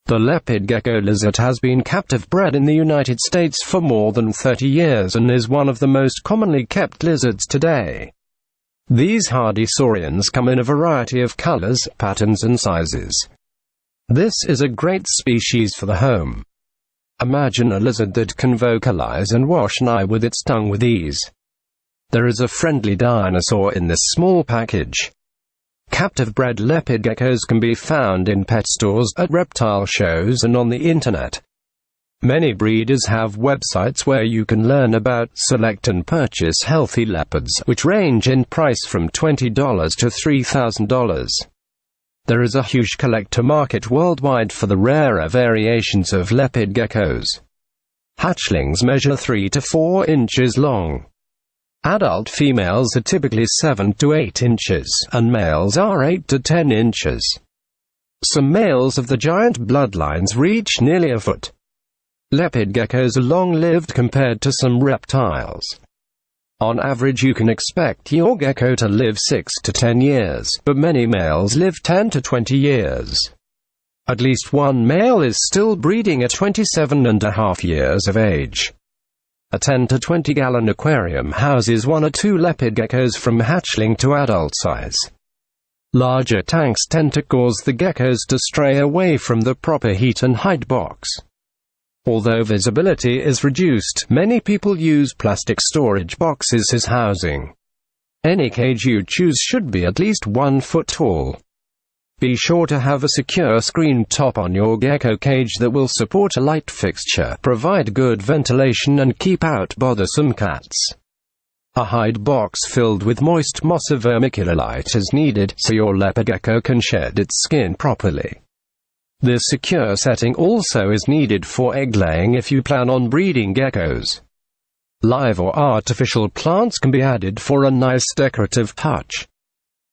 The leopard gecko lizard has been captive bred in the United States for more than 30 years and is one of the most commonly kept lizards today. These hardy saurians come in a variety of colors, patterns and sizes. This is a great species for the home. Imagine a lizard that can vocalize and wash an eye with its tongue with ease. There is a friendly dinosaur in this small package. Captive-bred leopard geckos can be found in pet stores, at reptile shows and on the internet. Many breeders have websites where you can learn about, select and purchase healthy leopards, which range in price from $20 to $3,000. There is a huge collector market worldwide for the rarer variations of leopard geckos. Hatchlings measure 3 to 4 inches long. Adult females are typically 7 to 8 inches, and males are 8 to 10 inches. Some males of the giant bloodlines reach nearly a foot. Leopard geckos are long-lived compared to some reptiles. On average, you can expect your gecko to live 6 to 10 years, but many males live 10 to 20 years. At least one male is still breeding at 27.5 years of age. A 10 to 20-gallon aquarium houses 1 or 2 leopard geckos from hatchling to adult size. Larger tanks tend to cause the geckos to stray away from the proper heat and hide box. Although visibility is reduced, many people use plastic storage boxes as housing. Any cage you choose should be at least 1 foot tall. Be sure to have a secure screen top on your gecko cage that will support a light fixture, provide good ventilation and keep out bothersome cats. A hide box filled with moist moss or vermiculite is needed, so your leopard gecko can shed its skin properly. This secure setting also is needed for egg laying if you plan on breeding geckos. Live or artificial plants can be added for a nice decorative touch.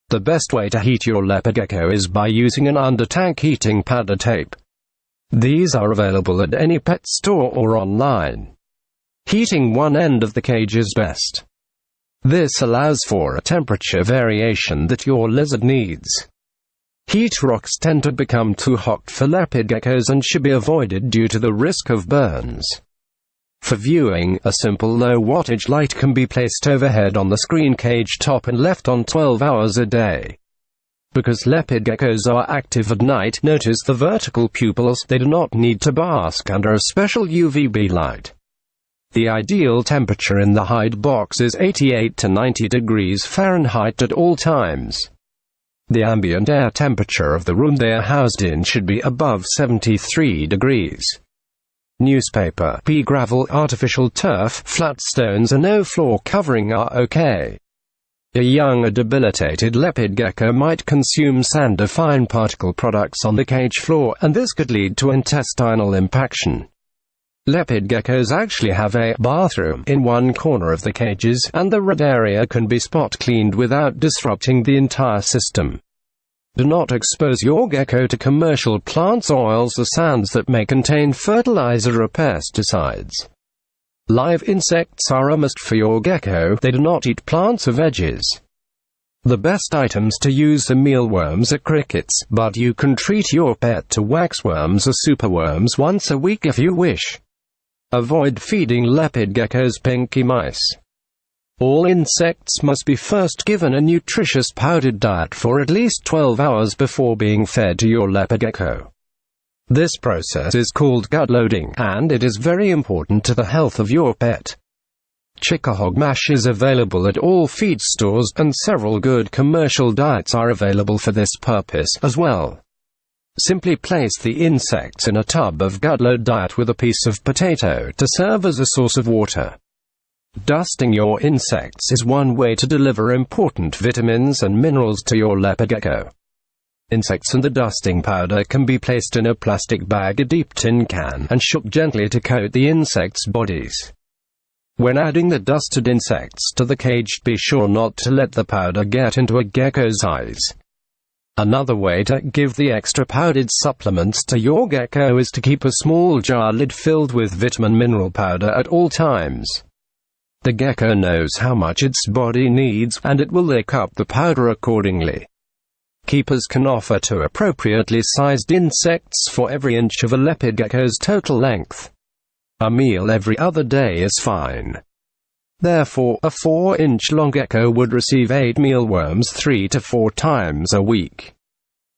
The best way to heat your leopard gecko is by using an under-tank heating pad or tape. These are available at any pet store or online. Heating one end of the cage is best. This allows for a temperature variation that your lizard needs. Heat rocks tend to become too hot for leopard geckos and should be avoided due to the risk of burns. For viewing, a simple low-wattage light can be placed overhead on the screen cage top and left on 12 hours a day. Because leopard geckos are active at night, notice the vertical pupils. They do not need to bask under a special UVB light. The ideal temperature in the hide box is 88 to 90 degrees Fahrenheit at all times. The ambient air temperature of the room they are housed in should be above 73 degrees. Newspaper, pea gravel, artificial turf, flat stones and no floor covering are okay. A young or debilitated leopard gecko might consume sand or fine particle products on the cage floor, and this could lead to intestinal impaction. Leopard geckos actually have a bathroom in one corner of the cages, and the red area can be spot cleaned without disrupting the entire system. Do not expose your gecko to commercial plants, oils or sands that may contain fertilizer or pesticides. Live insects are a must for your gecko. They do not eat plants or veggies. The best items to use are mealworms or crickets, but you can treat your pet to waxworms or superworms once a week if you wish. Avoid feeding leopard geckos pinky mice. All insects must be first given a nutritious powdered diet for at least 12 hours before being fed to your leopard gecko. This process is called gut loading, and it is very important to the health of your pet. Chickahog mash is available at all feed stores, and several good commercial diets are available for this purpose as well. Simply place the insects in a tub of gut load diet with a piece of potato to serve as a source of water. Dusting your insects is one way to deliver important vitamins and minerals to your leopard gecko. Insects and the dusting powder can be placed in a plastic bag or deep tin can and shook gently to coat the insects' bodies. When adding the dusted insects to the cage, be sure not to let the powder get into a gecko's eyes. Another way to give the extra powdered supplements to your gecko is to keep a small jar lid filled with vitamin mineral powder at all times. The gecko knows how much its body needs, and it will lick up the powder accordingly. Keepers can offer to appropriately sized insects for every inch of a leopard gecko's total length. A meal every other day is fine. Therefore, a 4-inch long gecko would receive 8 mealworms 3 to 4 times a week.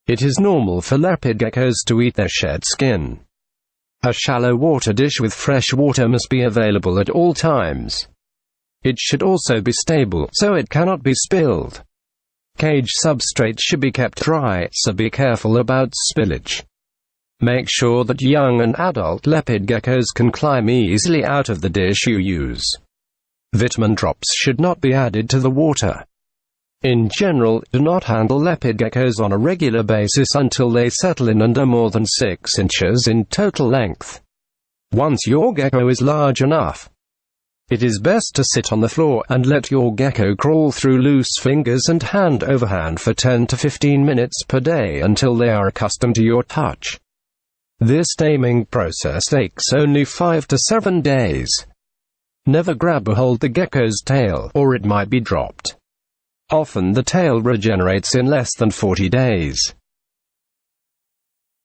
It is normal for leopard geckos to eat their shed skin. A shallow water dish with fresh water must be available at all times. It should also be stable, so it cannot be spilled. Cage substrate should be kept dry, so be careful about spillage. Make sure that young and adult leopard geckos can climb easily out of the dish you use. Vitamin drops should not be added to the water. In general, do not handle leopard geckos on a regular basis until they settle in under more than 6 inches in total length. Once your gecko is large enough, it is best to sit on the floor and let your gecko crawl through loose fingers and hand over hand for 10 to 15 minutes per day until they are accustomed to your touch. This taming process takes only 5 to 7 days. Never grab or hold the gecko's tail, or it might be dropped. Often the tail regenerates in less than 40 days.